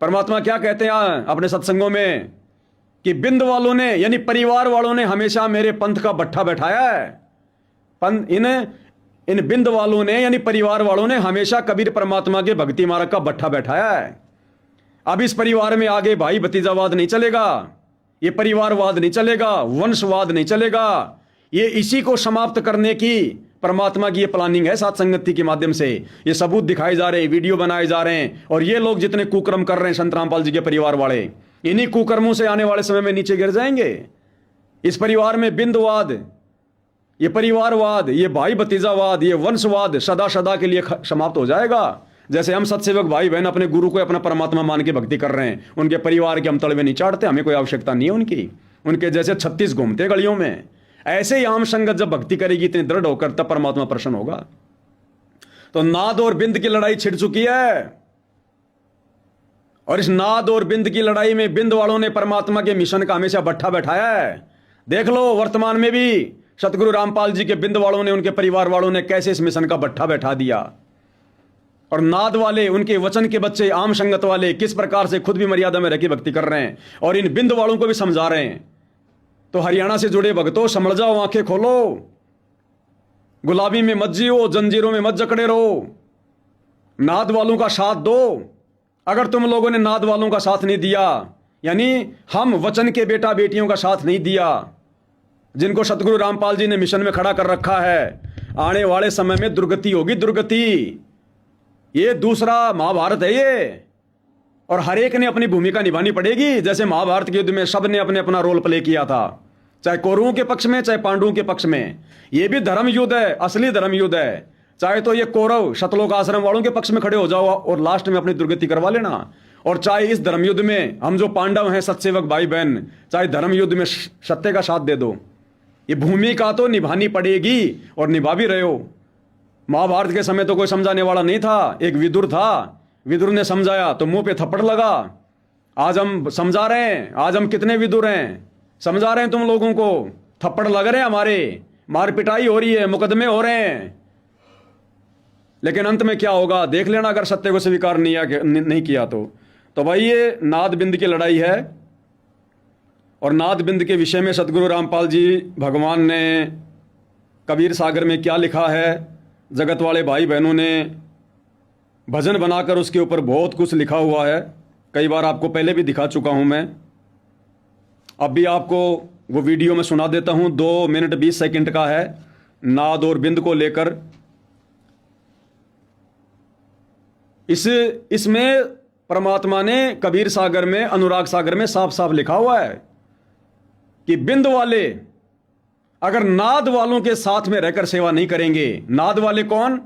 परमात्मा क्या कहते हैं अपने सत्संगों में कि बिंद वालों ने यानी परिवार वालों ने हमेशा मेरे पंथ का भट्ठा बैठाया है। इन बिंद वालों ने यानी परिवार वालों ने हमेशा कबीर परमात्मा के भक्ति मार्ग का भट्ठा बैठाया है। अब इस परिवार में आगे भाई भतीजावाद नहीं चलेगा, ये परिवारवाद नहीं चलेगा, वंशवाद नहीं चलेगा। ये इसी को समाप्त करने की परमात्मा की ये प्लानिंग है। साथ संगति के माध्यम से ये सबूत दिखाए जा रहे हैं, वीडियो बनाए जा रहे हैं। और ये लोग जितने कुकर्म कर रहे हैं संत रामपाल जी के परिवार वाले, इन्हीं कुकर्मों से आने वाले समय में नीचे गिर जाएंगे। इस परिवार में बिंदवाद, ये परिवारवाद, ये भाई भतीजावाद, ये वंशवाद सदा सदा के लिए समाप्त हो जाएगा। जैसे हम सत्सेवक भाई बहन अपने गुरु को अपना परमात्मा मान के भक्ति कर रहे हैं, उनके परिवार के हम तलवे नहीं चाटते, हमें कोई आवश्यकता नहीं है उनकी। उनके जैसे 36 घूमते गलियों में, ऐसे ही आम संगत जब भक्ति करेगी इतनी दृढ़ होकर, तब परमात्मा प्रसन्न होगा। तो नाद और बिंद की लड़ाई छिड़ चुकी है, और इस नाद और बिंद की लड़ाई में बिंद वालों ने परमात्मा के मिशन का हमेशा भट्ठा बैठाया है। देख लो वर्तमान में भी सतगुरु रामपाल जी के बिंद वालों ने, उनके परिवार वालों ने कैसे इस मिशन का भट्ठा बैठा दिया। और नाद वाले, उनके वचन के बच्चे, आम संगत वाले किस प्रकार से खुद भी मर्यादा में रह के भक्ति कर रहे हैं और इन बिंद वालों को भी समझा रहे हैं। तो हरियाणा से जुड़े भक्तों, समझ जाओ, आंखें खोलो, गुलाबी में मत जियो, जंजीरों में मत जकड़े रहो, नाद वालों का साथ दो। अगर तुम लोगों ने नाद वालों का साथ नहीं दिया, यानी हम वचन के बेटा बेटियों का साथ नहीं दिया, जिनको सतगुरु रामपाल जी ने मिशन में खड़ा कर रखा है, आने वाले समय में दुर्गति होगी, दुर्गति। ये दूसरा महाभारत है ये, और हर एक ने अपनी भूमिका निभानी पड़ेगी। जैसे महाभारत के युद्ध में सब ने अपने अपना रोल प्ले किया था, चाहे कौरवों के पक्ष में चाहे पांडवों के पक्ष में। ये भी धर्म युद्ध है, असली धर्म युद्ध है। चाहे तो ये कौरव शतलोक आश्रम वालों के पक्ष में खड़े हो जाओ और लास्ट में अपनी दुर्गति करवा लेना, और चाहे इस धर्म युद्ध में हम जो पांडव हैं सत्सेवक भाई बहन, चाहे धर्म युद्ध में सत्य का साथ दे दो। ये भूमिका तो निभानी पड़ेगी और निभा भी रहे हो। महाभारत के समय तो कोई समझाने वाला नहीं था, एक विदुर था, विदुर ने समझाया तो मुंह पे थप्पड़ लगा। आज हम समझा रहे हैं, आज हम कितने विदुर हैं, समझा रहे हैं तुम लोगों को, थप्पड़ लग रहे हैं हमारे, मार पिटाई हो रही है, मुकदमे हो रहे हैं। लेकिन अंत में क्या होगा देख लेना, अगर सत्य को स्वीकार नहीं किया तो भाई ये नाद बिंद की लड़ाई है। और नाद बिंद के विषय में सतगुरु रामपाल जी भगवान ने कबीर सागर में क्या लिखा है, जगत वाले भाई बहनों ने भजन बनाकर उसके ऊपर बहुत कुछ लिखा हुआ है। कई बार आपको पहले भी दिखा चुका हूं मैं, अब भी आपको वो वीडियो में सुना देता हूं। 2 मिनट 20 सेकंड का है, नाद और बिंद को लेकर। इसमें परमात्मा ने कबीर सागर में, अनुराग सागर में साफ साफ लिखा हुआ है कि बिंद वाले अगर नाद वालों के साथ में रहकर सेवा नहीं करेंगे, नाद वाले कौन,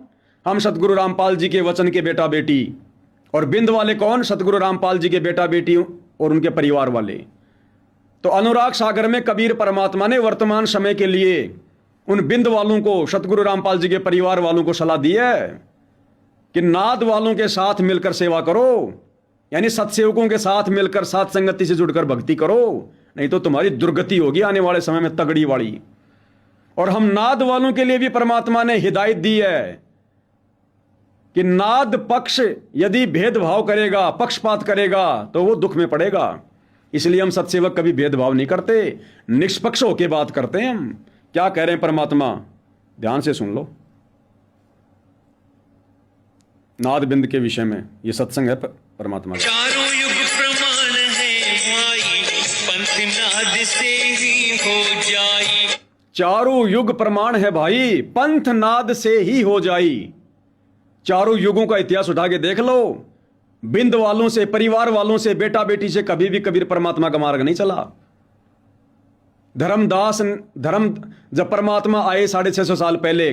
हम सतगुरु रामपाल जी के वचन के बेटा बेटी, और बिंद वाले कौन, सतगुरु रामपाल जी के बेटा बेटी और उनके परिवार वाले। तो अनुराग सागर में कबीर परमात्मा ने वर्तमान समय के लिए उन बिंद वालों को, सतगुरु रामपाल जी के परिवार वालों को सलाह दी है कि नाद वालों के साथ मिलकर सेवा करो, यानी सत्सेवकों के साथ मिलकर साथ संगति से जुड़कर भक्ति करो, नहीं तो तुम्हारी दुर्गति होगी आने वाले समय में तगड़ी वाली। और हम नाद वालों के लिए भी परमात्मा ने हिदायत दी है कि नाद पक्ष यदि भेदभाव करेगा, पक्षपात करेगा, तो वो दुख में पड़ेगा। इसलिए हम सत्सेवक कभी भेदभाव नहीं करते, निष्पक्ष होकर बात करते हैं। हम क्या कह रहे हैं परमात्मा, ध्यान से सुन लो। नाद बिंद के विषय में ये सत्संग है परमात्मा का। चारों युग प्रमाण है भाई, पंथ नाद से ही हो जाई। चारों युग प्रमाण है भाई, पंथ नाद से ही हो जाई। चारों युगों का इतिहास उठा के देख लो, बिंद वालों से, परिवार वालों से, बेटा बेटी से कभी भी कबीर परमात्मा का मार्ग नहीं चला। धर्म जब परमात्मा आए 650 साल पहले,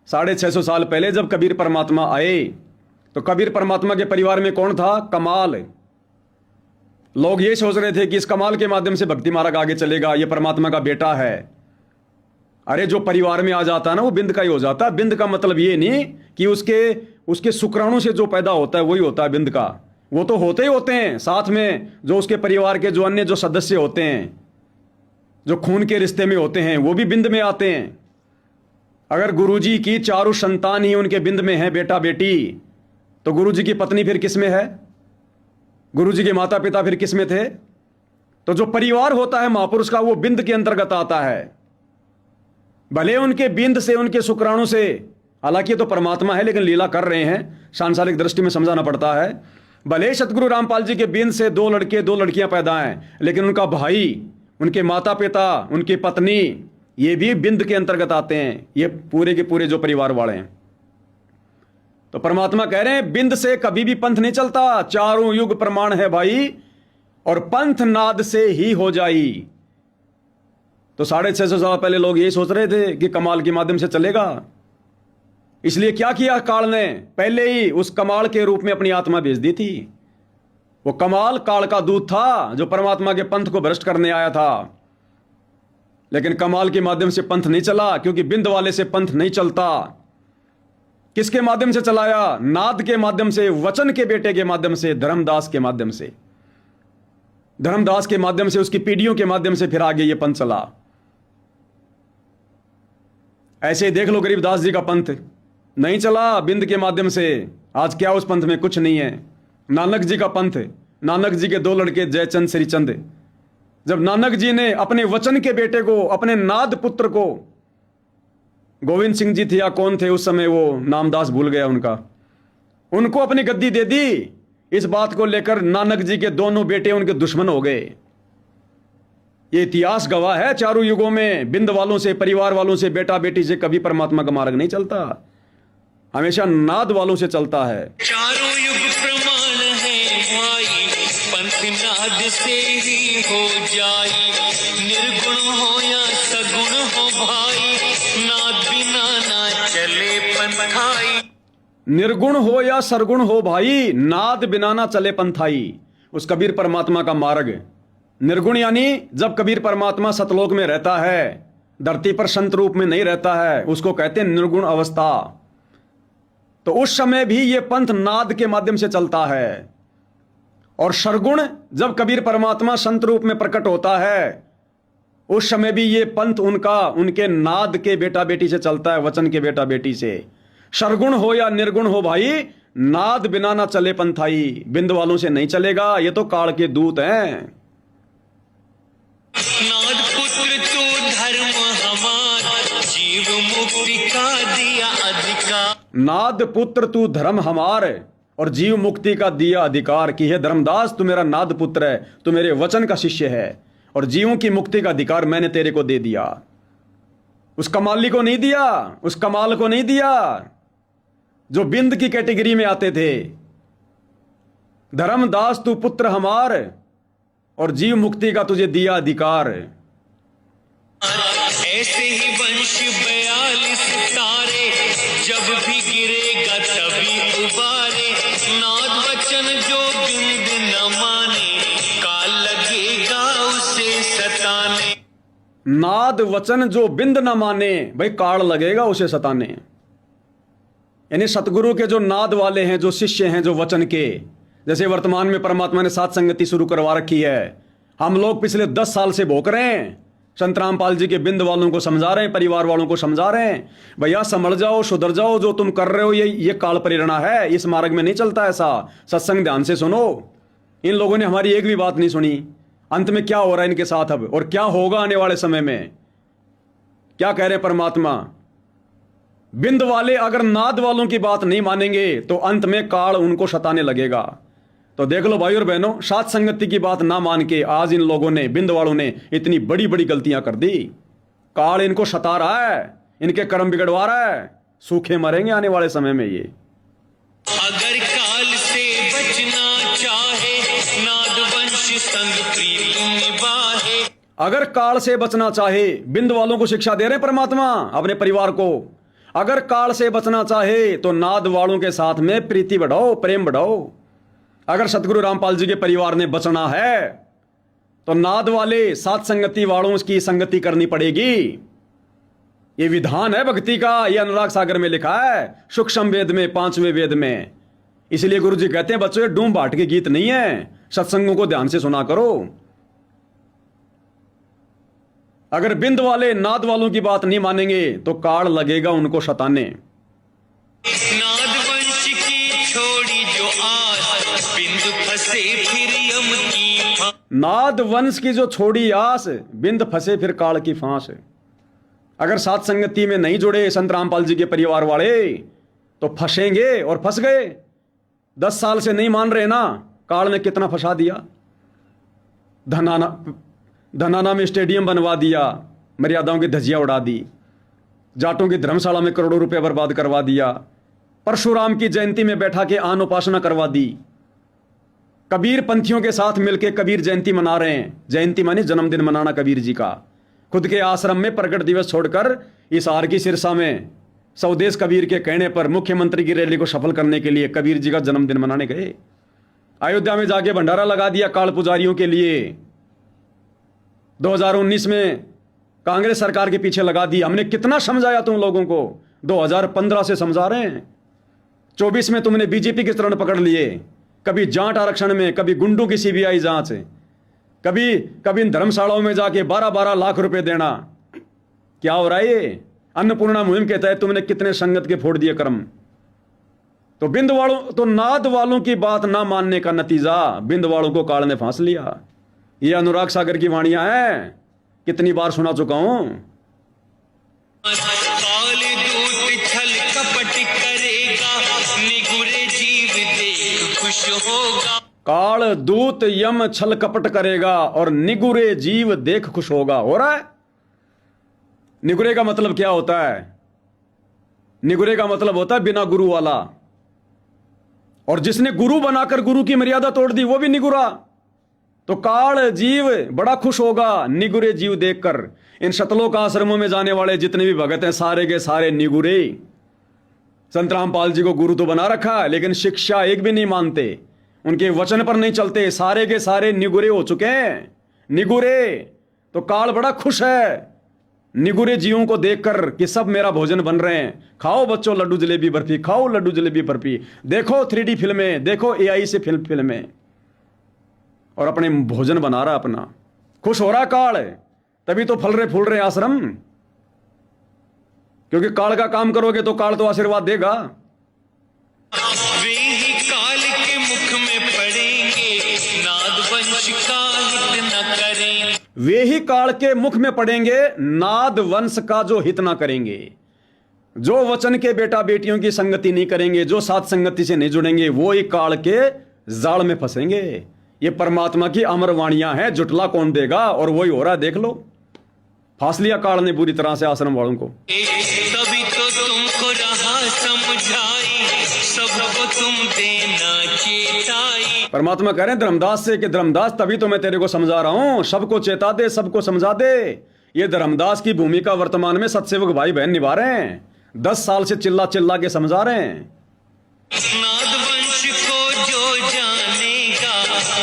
650 साल पहले जब कबीर परमात्मा आए, तो कबीर परमात्मा के परिवार में कौन था, कमाल। लोग ये सोच रहे थे कि इस कमाल के माध्यम से भक्ति मार्ग आगे चलेगा, ये परमात्मा का बेटा है। अरे जो परिवार में आ जाता है ना, वो बिंद का ही हो जाता है। बिंद का मतलब ये नहीं कि उसके शुक्राणु से जो पैदा होता है वही होता है बिंद का, वो तो होते ही होते हैं। साथ में जो उसके परिवार के जो अन्य जो सदस्य होते हैं, जो खून के रिश्ते में होते हैं, वो भी बिंद में आते हैं। अगर गुरुजी की चारों संतान ही उनके बिंद में है, बेटा बेटी, तो गुरुजी की पत्नी फिर किस में है? गुरु जी के माता पिता फिर किस में थे? तो जो परिवार होता है महापुरुष का, वो बिंद के अंतर्गत आता है। भले उनके बिंद से, उनके शुक्राणु से, हालांकि ये तो परमात्मा है लेकिन लीला कर रहे हैं, सांसारिक दृष्टि में समझाना पड़ता है। भले सतगुरु रामपाल जी के बिंद से 2 लड़के 2 लड़कियां पैदा हैं, लेकिन उनका भाई, उनके माता पिता, उनकी पत्नी, ये भी बिंद के अंतर्गत आते हैं। ये पूरे के पूरे जो परिवार वाले हैं। तो परमात्मा कह रहे हैं बिंद से कभी भी पंथ नहीं चलता, चारों युग प्रमाण है भाई, और पंथ नाद से ही हो जाई। तो 650 साल पहले लोग यही सोच रहे थे कि कमाल के माध्यम से चलेगा। इसलिए क्या किया काल ने? पहले ही उस कमाल के रूप में अपनी आत्मा भेज दी थी। वो कमाल काल का दूत था जो परमात्मा के पंथ को भ्रष्ट करने आया था। लेकिन कमाल के माध्यम से पंथ नहीं चला, क्योंकि बिंद वाले से पंथ नहीं चलता। किसके माध्यम से चलाया? नाद के माध्यम से, वचन के बेटे के माध्यम से, धर्मदास के माध्यम से। धर्मदास के माध्यम से, उसकी पीढ़ियों के माध्यम से फिर आगे ये पंथ चला। ऐसे देख लो गरीबदास जी का पंथ नहीं चला बिंद के माध्यम से। आज क्या उस पंथ में? कुछ नहीं है। नानक जी का पंथ, नानक जी के 2 लड़के जयचंद श्रीचंद, जब नानक जी ने अपने वचन के बेटे को, अपने नाद पुत्र को, गोविंद सिंह जी थे या कौन थे उस समय, वो नामदास भूल गया उनका, उनको अपनी गद्दी दे दी। इस बात को लेकर नानक जी के दोनों बेटे उनके दुश्मन हो गए। ये इतिहास गवाह है चारों युगों में, बिंद वालों से, परिवार वालों से, बेटा बेटी से कभी परमात्मा का मार्ग नहीं चलता, हमेशा नाद वालों से चलता है। चारों युग प्रमाण है भाई, पंथ नाद से ही हो जाई। निर्गुण हो या सगुण हो भाई, नाद बिना ना चले पंथाई। निर्गुण हो या सरगुण हो भाई, नाद बिना ना चले पंथाई। उस कबीर परमात्मा का मार्ग निर्गुण, यानी जब कबीर परमात्मा सतलोक में रहता है, धरती पर संत रूप में नहीं रहता है, उसको कहते हैं निर्गुण अवस्था। तो उस समय भी ये पंथ नाद के माध्यम से चलता है। और सरगुण, जब कबीर परमात्मा संत रूप में प्रकट होता है, उस समय भी ये पंथ उनका, उनके नाद के बेटा बेटी से चलता है, वचन के बेटा बेटी से। सरगुण हो या निर्गुण हो भाई, नाद बिना ना चले पंथाई। बिंद वालों से नहीं चलेगा, ये तो काल के दूत हैं। नाद पुत्र तो धर्म हमार, जीव मुक्ति का दिया अधिकार। नाद पुत्र तू धर्म हमार, और जीव मुक्ति का दिया अधिकार। कि हे धर्मदास, तू मेरा नाद पुत्र है, तू मेरे वचन का शिष्य है, और जीवों की मुक्ति का अधिकार मैंने तेरे को दे दिया। उस कमाली को नहीं दिया, उस कमाल को नहीं दिया जो बिंद की कैटेगरी में आते थे। धर्मदास तू पुत्र हमार, और जीव मुक्ति का तुझे दिया अधिकार। ऐसे ही वंश 42 तारे, जब भी गिरेगा तभी उबारे। नाद वचन जो बिंद न माने, काल लगेगा उसे सताने। नाद वचन जो बिंद न माने, भाई काल लगेगा उसे सताने। यानी सतगुरु के जो नाद वाले हैं, जो शिष्य हैं, जो वचन के, जैसे वर्तमान में परमात्मा ने सात संगति शुरू करवा रखी है। हम लोग पिछले 10 साल से भोग रहे हैं, संत रामपाल जी के बिंद वालों को समझा रहे हैं, परिवार वालों को समझा रहे हैं, भैया संभल जाओ, सुधर जाओ, जो तुम कर रहे हो ये काल प्रेरणा है, इस मार्ग में नहीं चलता ऐसा। सत्संग ध्यान से सुनो। इन लोगों ने हमारी एक भी बात नहीं सुनी। अंत में क्या हो रहा है इनके साथ अब, और क्या होगा आने वाले समय में? क्या कह रहे हैं परमात्मा? बिंद वाले अगर नाद वालों की बात नहीं मानेंगे तो अंत में काल उनको सताने लगेगा। तो देख लो भाई और बहनों, सात संगति की बात ना मान के आज इन लोगों ने, बिंद वालों ने, इतनी बड़ी बड़ी गलतियां कर दी। काल इनको सता रहा है, इनके कर्म बिगड़वा रहा है, सूखे मरेंगे आने वाले समय में ये। अगर काल से बचना चाहे, नाद वंश संग प्रीत निभाए। अगर काल से बचना चाहे, बिंद वालों को शिक्षा दे रहे परमात्मा अपने परिवार को। अगर काल से बचना चाहे तो नाद वालों के साथ में प्रीति बढ़ाओ, प्रेम बढ़ाओ। अगर सतगुरु रामपाल जी के परिवार ने बचना है तो नाद वाले, सात संगति वालों की संगति करनी पड़ेगी। ये विधान है भक्ति का, ये अनुराग सागर में लिखा है, सूक्ष्म वेद में, 5वें वेद में। इसलिए गुरु जी कहते हैं बच्चों, ये डूम बाट के गीत नहीं है, सत्संगों को ध्यान से सुना करो। अगर बिंद वाले नाद वालों की बात नहीं मानेंगे तो काल लगेगा उनको सताने। नाद वंश की छोड़ी जो आस, बिंद फंसे फिर यम की फांस। नाद वंश की जो छोड़ी आस, बिंद फंसे फिर काल की फांस। अगर सात संगति में नहीं जुड़े संत रामपाल जी के परिवार वाले तो फंसेंगे, और फंस गए। 10 साल से नहीं मान रहे ना, काल ने कितना फंसा दिया। धनाना में स्टेडियम बनवा दिया, मर्यादाओं की धज्जियां उड़ा दी, जाटों की धर्मशाला में करोड़ों रुपए बर्बाद करवा दिया, परशुराम की जयंती में बैठा के आन उपासना करवा दी, कबीर पंथियों के साथ मिलकर कबीर जयंती मना रहे हैं। जयंती माने जन्मदिन मनाना कबीर जी का। खुद के आश्रम में प्रगट दिवस छोड़कर इस आर की सिरसा में स्वदेश कबीर के कहने पर मुख्यमंत्री की रैली को सफल करने के लिए कबीर जी का जन्मदिन मनाने गए। अयोध्या में जाके भंडारा लगा दिया काल पुजारियों के लिए। 2019 में कांग्रेस सरकार के पीछे लगा दी। हमने कितना समझाया तुम लोगों को, 2015 से समझा रहे हैं। 24 में तुमने बीजेपी के चरण पकड़ लिए, कभी जाट आरक्षण में, कभी गुंडों की सीबीआई जांच, कभी इन धर्मशालाओं में जाके 12-12 लाख रुपए देना। क्या हो रहा है ये? अन्नपूर्णा मुहिम के तहत तुमने कितने संगत के फोड़ दिए कर्म। तो बिंद वालों, तो नाद वालों की बात ना मानने का नतीजा बिंद वालों को काल ने फांस लिया। ये अनुराग सागर की वाणियां हैं, कितनी बार सुना चुका हूं। काल दूत छल कपट करेगा, निगुरे जीव देख खुश होगा। काल दूत यम छल कपट करेगा और निगुरे जीव देख खुश होगा। हो रहा है? निगुरे का मतलब क्या होता है? निगुरे का मतलब होता है बिना गुरु वाला। और जिसने गुरु बनाकर गुरु की मर्यादा तोड़ दी वो भी निगुरा। तो काल जीव बड़ा खुश होगा निगुरे जीव देखकर। इन शतलोक आश्रमों में जाने वाले जितने भी भगत हैं सारे के सारे निगुरे। संत रामपाल जी को गुरु तो बना रखा है, लेकिन शिक्षा एक भी नहीं मानते, उनके वचन पर नहीं चलते। सारे के सारे निगुरे हो चुके हैं, निगुरे। तो काल बड़ा खुश है निगुरे जीवों को देखकर कि सब मेरा भोजन बन रहे हैं। खाओ बच्चों लड्डू जलेबी बर्फी, खाओ लड्डू जलेबी बर्फी, देखो 3D फिल्में, देखो AI से फिल्में, और अपने भोजन बना रहा अपना। खुश हो रहा काल, तभी तो फल रहे फूल रहे आश्रम। क्योंकि काल का काम करोगे तो काल तो आशीर्वाद देगा। वे ही काल के मुख में पड़ेंगे, नाद वंश का हित न करें। वे ही काल के मुख में पड़ेंगे, नाद वंश का जो हित ना करेंगे। जो वचन के बेटा बेटियों की संगति नहीं करेंगे, जो साथ संगति से नहीं जुड़ेंगे, वो ही काल के जाल में फंसेंगे। ये परमात्मा की अमर वाणियां हैं, जुटला कौन देगा? और वही हो रहा है, देख लो। फांस लिया काल ने बुरी तरह से आश्रम वालों को। तभी तो तुमको रहा समझाई, सबको तुम देना चेताई। परमात्मा कह रहे हैं धर्मदास से कि धर्मदास तभी तो मैं तेरे को समझा रहा हूं, सबको चेता दे, सबको समझा दे। ये धर्मदास की भूमिका वर्तमान में सतसेवक भाई बहन निभा रहे हैं। 10 साल से चिल्ला चिल्ला के समझा रहे हैं। नाद वंश को जो जानेगा,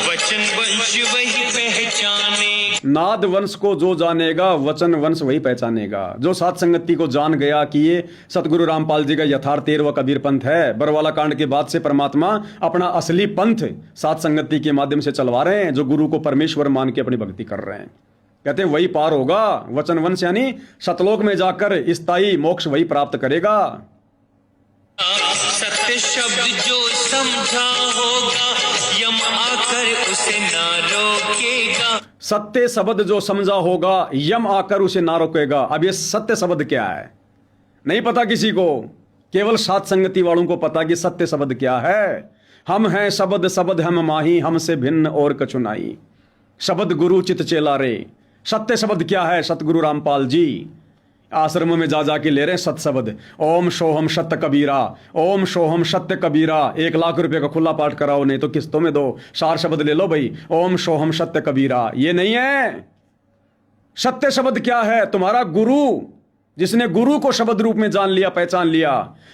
वचन वंश वही पहचाने। नाद वंश को जो जानेगा, वचन वंश वही पहचानेगा। जो सात संगति को जान गया कि ये सतगुरु रामपाल जी का यथार्थ 13वां कबीर पंथ है। बरवाला कांड के बाद से परमात्मा अपना असली पंथ सात संगति के माध्यम से चलवा रहे हैं, जो गुरु को परमेश्वर मान के अपनी भक्ति कर रहे हैं। कहते हैं वही पार होगा। वचन वंश यानी सतलोक में जाकर स्थायी मोक्ष वही प्राप्त करेगा। सत्य शब्द जो समझा होगा, यम आकर उसे ना रोकेगा। सत्य शब्द जो समझा होगा, यम आकर उसे ना रोकेगा। अब ये सत्य शब्द क्या है नहीं पता किसी को, केवल सात संगति वालों को पता कि सत्य शब्द क्या है। हम हैं शब्द, शब्द हम माही, हमसे भिन्न और कछु नाई। शब्द गुरु चित चेला रे। सत्य शब्द क्या है? सतगुरु रामपाल जी आश्रमों में जा जाके ले रहे हैं सत शब्द। ओम सोहम सत्य कबीरा, ओम सोहम सत्य कबीरा। 1 लाख रुपए का खुला पाठ कराओ, नहीं तो किस्तों में दो। 4 शब्द ले लो भाई, ओम सोहम सत्य कबीरा। ये नहीं है सत्य शब्द। क्या है? तुम्हारा गुरु, जिसने गुरु को शब्द रूप में जान लिया, पहचान लिया।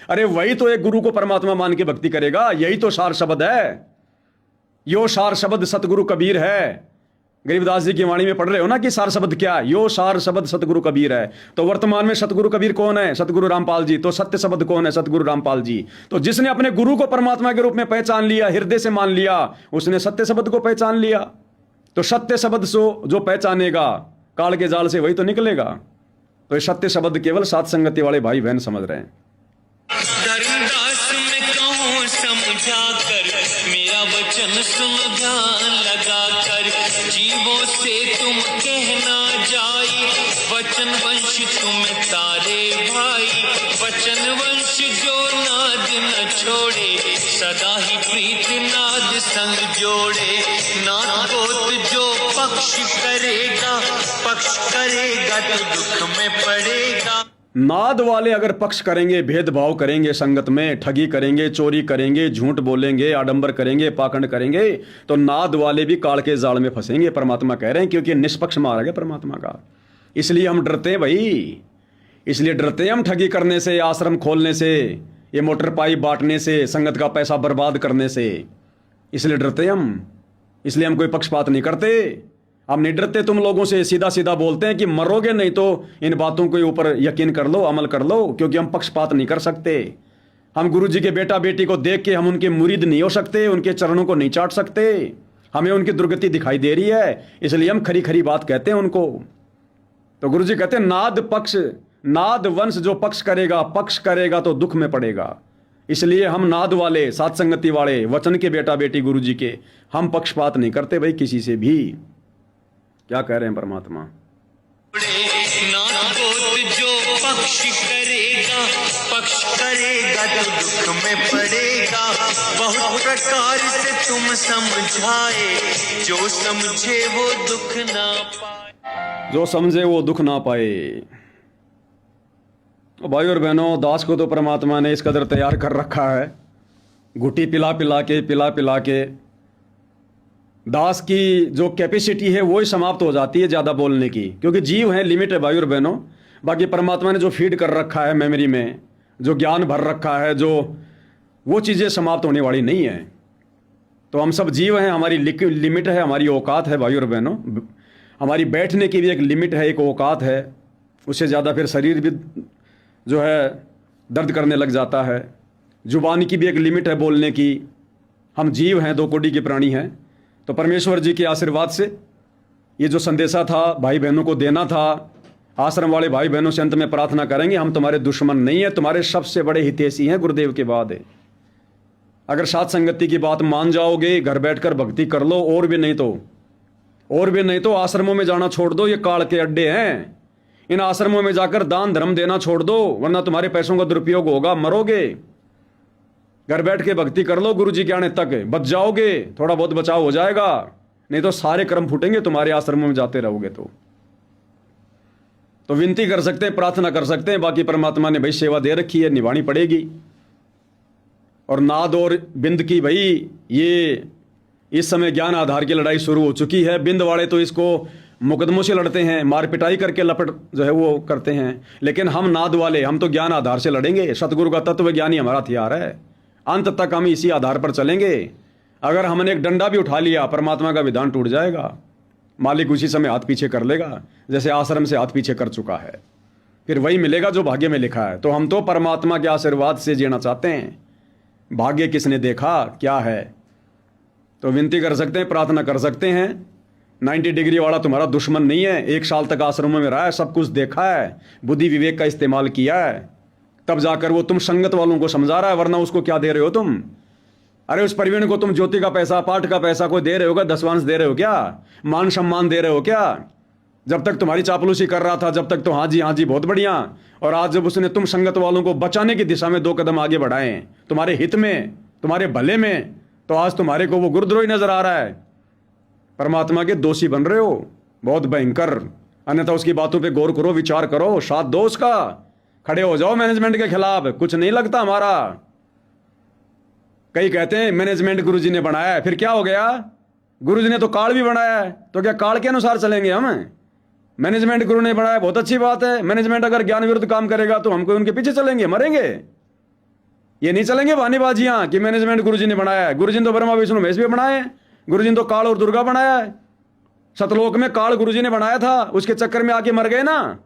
अरे वही तो एक गुरु को परमात्मा मान के भक्ति करेगा। यही तो सार शब्द है। यो सार शब्द सतगुरु कबीर है। गरीबदास जी की वाणी में पढ़ रहे हो ना कि सार शब्द क्या? यो सार शब्द सतगुरु कबीर है। तो वर्तमान में सतगुरु कबीर कौन है? सतगुरु रामपाल जी। तो सत्य शब्द कौन है? सतगुरु रामपाल जी। तो जिसने अपने गुरु को परमात्मा के रूप में पहचान लिया, हृदय से मान लिया, उसने सत्य शब्द को पहचान लिया। तो सत्य शब्द से जो पहचानेगा, काल के जाल से वही तो निकलेगा। तो ये सत्य शब्द केवल सात संगति वाले भाई बहन समझ रहे हैं। धर्मदास में कहूँ समझा कर, मेरा मेरा वचन सुन ध्यान लगा कर, जीवों से तुम कहना जाई, वचन वंश तुम तारे भाई, वचन वंश जो नाद न छोड़े, सदा ही प्रीत नाद संग जोड़े। नाद गोत जो पक्ष करेगा तो दुख में पड़ेगा। नाद वाले अगर पक्ष करेंगे, भेदभाव करेंगे, संगत में ठगी करेंगे, चोरी करेंगे, झूठ बोलेंगे, आडंबर करेंगे, पाखंड करेंगे, तो नाद वाले भी काल के जाल में फंसेंगे, परमात्मा कह रहे हैं, क्योंकि निष्पक्ष मार्ग है परमात्मा का। इसलिए हम डरते हैं भाई, इसलिए डरते हैं हम ठगी करने से, आश्रम खोलने से, ये मोटर पाइप बांटने से, संगत का पैसा बर्बाद करने से, इसलिए डरते हैं हम। इसलिए हम कोई पक्षपात नहीं करते, हम नहीं डरते तुम लोगों से, सीधा सीधा बोलते हैं कि मरोगे नहीं तो इन बातों के ऊपर यकीन कर लो, अमल कर लो, क्योंकि हम पक्षपात नहीं कर सकते। हम गुरु जी के बेटा बेटी को देख के हम उनके मुरीद नहीं हो सकते, उनके चरणों को नहीं चाट सकते, हमें उनकी दुर्गति दिखाई दे रही है, इसलिए हम खरी खरी बात कहते हैं उनको। तो गुरु जी कहते हैं नाद वंश जो पक्ष करेगा तो दुख में पड़ेगा। इसलिए हम नाद वाले, सात संगति वाले, वचन के बेटा बेटी गुरु जी के, हम पक्षपात नहीं करते भाई किसी से भी। क्या कह रहे हैं परमात्मा? नाद गोत जो पक्ष करेगा तो दुख में पड़ेगा। बहुत प्रकार से तुम समझाए, जो समझे वो दुख ना पाए, जो समझे वो दुख ना पाए। भाई और बहनों, दास को तो परमात्मा ने इस कदर तैयार कर रखा है, घुटी पिला पिला के दास की जो कैपेसिटी है वो ही समाप्त हो जाती है ज़्यादा बोलने की, क्योंकि जीव है, लिमिट है भाई और बहनों। बाकी परमात्मा ने जो फीड कर रखा है मेमोरी में, जो ज्ञान भर रखा है, जो वो चीज़ें समाप्त होने वाली नहीं है। तो हम सब जीव हैं, हमारी लिमिट है, हमारी औकात है भाई और बहनों। हमारी बैठने की भी एक लिमिट है, एक औकात है, उससे ज़्यादा फिर शरीर भी जो है दर्द करने लग जाता है। जुबान की भी एक लिमिट है बोलने की। हम जीव हैं, 2 कोटि के प्राणी हैं। तो परमेश्वर जी के आशीर्वाद से ये जो संदेशा था भाई बहनों को देना था, आश्रम वाले भाई बहनों से अंत में प्रार्थना करेंगे, हम तुम्हारे दुश्मन नहीं है, तुम्हारे सबसे बड़े हितैषी हैं गुरुदेव के बाद है। अगर सात संगति की बात मान जाओगे, घर बैठकर भक्ति कर लो, और भी नहीं तो आश्रमों में जाना छोड़ दो, ये काल के अड्डे हैं। इन आश्रमों में जाकर दान धर्म देना छोड़ दो, वरना तुम्हारे पैसों का दुरुपयोग होगा, मरोगे। घर बैठ के भक्ति कर लो, गुरु जी के आने तक बच जाओगे, थोड़ा बहुत बचाव हो जाएगा, नहीं तो सारे कर्म फूटेंगे तुम्हारे आश्रमों में जाते रहोगे। तो विनती कर सकते हैं, प्रार्थना कर सकते हैं, बाकी परमात्मा ने भाई सेवा दे रखी है, निभानी पड़ेगी। और नाद और बिंद की भाई ये इस समय ज्ञान आधार की लड़ाई शुरू हो चुकी है। बिंद वाले तो इसको मुकदमों से लड़ते हैं, मार पिटाई करके लपट जो है वो करते हैं, लेकिन हम नाद वाले, हम तो ज्ञान आधार से लड़ेंगे। सतगुरु का तत्व ज्ञान ही हमारा हथियार है, अंत तक हम इसी आधार पर चलेंगे। अगर हमने एक डंडा भी उठा लिया, परमात्मा का विधान टूट जाएगा, मालिक उसी समय हाथ पीछे कर लेगा, जैसे आश्रम से हाथ पीछे कर चुका है। फिर वही मिलेगा जो भाग्य में लिखा है। तो हम तो परमात्मा के आशीर्वाद से जीना चाहते हैं, भाग्य किसने देखा क्या है। तो विनती कर सकते हैं, प्रार्थना कर सकते हैं। 90 डिग्री वाला तुम्हारा दुश्मन नहीं है, 1 साल तक आश्रमों में रहा है, सब कुछ देखा है, बुद्धि विवेक का इस्तेमाल किया है, तब जाकर वो तुम संगत वालों को समझा रहा है, वरना उसको क्या दे रहे हो तुम? अरे उस प्रवीण को तुम ज्योति का पैसा, पाठ का पैसा कोई दे रहे हो क्या? दसवांश दे रहे हो क्या? मान सम्मान दे रहे हो क्या? जब तक तुम्हारी चापलूसी कर रहा था, जब तक तो हाँ जी बहुत बढ़िया, और आज जब उसने तुम संगत वालों को बचाने की दिशा में 2 कदम आगे बढ़ाए, तुम्हारे हित में, तुम्हारे भले में, तो आज तुम्हारे को वो गुरुद्रोही नजर आ रहा है, परमात्मा के दोषी बन रहे हो, बहुत भयंकर। अन्यथा उसकी बातों पे गौर करो, विचार करो, साथ दो उसका, खड़े हो जाओ मैनेजमेंट के खिलाफ। कुछ नहीं लगता हमारा। कई कहते हैं मैनेजमेंट गुरुजी ने बनाया है, फिर क्या हो गया? गुरुजी ने तो काल भी बनाया है, तो क्या काल के अनुसार चलेंगे हम? मैनेजमेंट गुरु ने बनाया, बहुत अच्छी बात है। मैनेजमेंट अगर ज्ञान विरुद्ध काम करेगा तो हमको उनके पीछे चलेंगे, मरेंगे। ये नहीं चलेंगे बहानेबाजियां कि मैनेजमेंट गुरुजी ने बनाया है। गुरुजी ने तो ब्रह्मा विष्णु महेश भी बनाए, गुरुजी ने तो काल और दुर्गा बनाया है। सतलोक में काल गुरुजी ने बनाया था, उसके चक्कर में आके मर गए ना।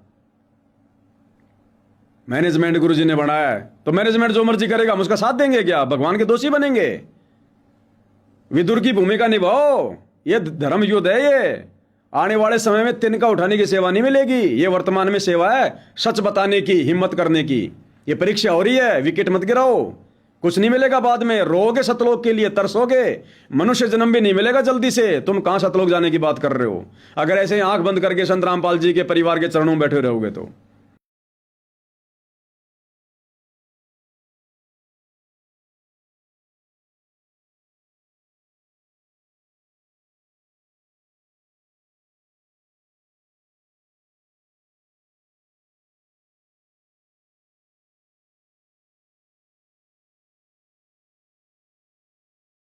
मैनेजमेंट गुरुजी ने बनाया है, तो मैनेजमेंट जो मर्जी करेगा हम उसका साथ देंगे क्या? भगवान के दोषी बनेंगे? विदुर की भूमिका निभाओ, ये धर्म युद्ध है। ये आने वाले समय में तिनका उठाने की सेवा नहीं मिलेगी, ये वर्तमान में सेवा है, सच बताने की, हिम्मत करने की। ये परीक्षा हो रही है, विकेट मत गिराओ। कुछ नहीं मिलेगा बाद में, रोगे सतलोक के लिए, तरसोगे, मनुष्य जन्म भी नहीं मिलेगा जल्दी से। तुम कहां सतलोक जाने की बात कर रहे हो अगर ऐसे ही आंख बंद करके संत रामपाल जी के परिवार के चरणों में बैठे रहोगे तो।